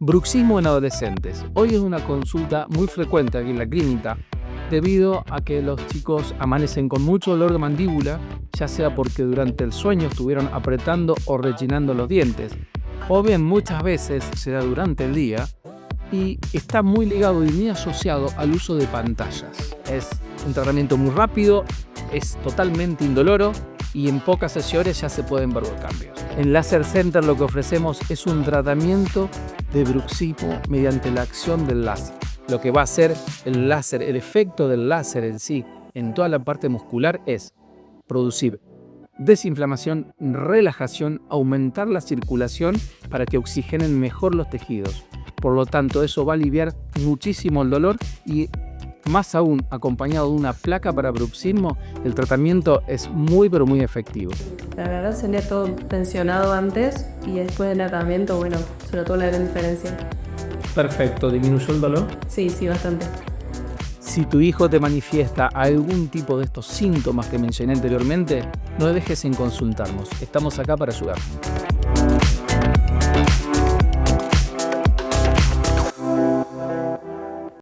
Bruxismo en adolescentes. Hoy es una consulta muy frecuente aquí en la clínica debido a que los chicos amanecen con mucho dolor de mandíbula, ya sea porque durante el sueño estuvieron apretando o rechinando los dientes, o bien muchas veces se da durante el día y está muy ligado y muy asociado al uso de pantallas. Es un tratamiento muy rápido, es totalmente indoloro y en pocas sesiones ya se pueden ver los cambios. En Láser Center lo que ofrecemos es un tratamiento de bruxismo mediante la acción del láser. Lo que va a hacer el láser, el efecto del láser en sí, en toda la parte muscular es producir desinflamación, relajación, aumentar la circulación para que oxigenen mejor los tejidos. Por lo tanto, eso va a aliviar muchísimo el dolor y más aún, acompañado de una placa para bruxismo, el tratamiento es muy pero muy efectivo. La verdad sería todo tensionado antes y después del tratamiento, bueno, se notó la gran diferencia. Perfecto, ¿disminuyó el dolor? Sí, bastante. Si tu hijo te manifiesta algún tipo de estos síntomas que mencioné anteriormente, no dejes en consultarnos. Estamos acá para ayudar.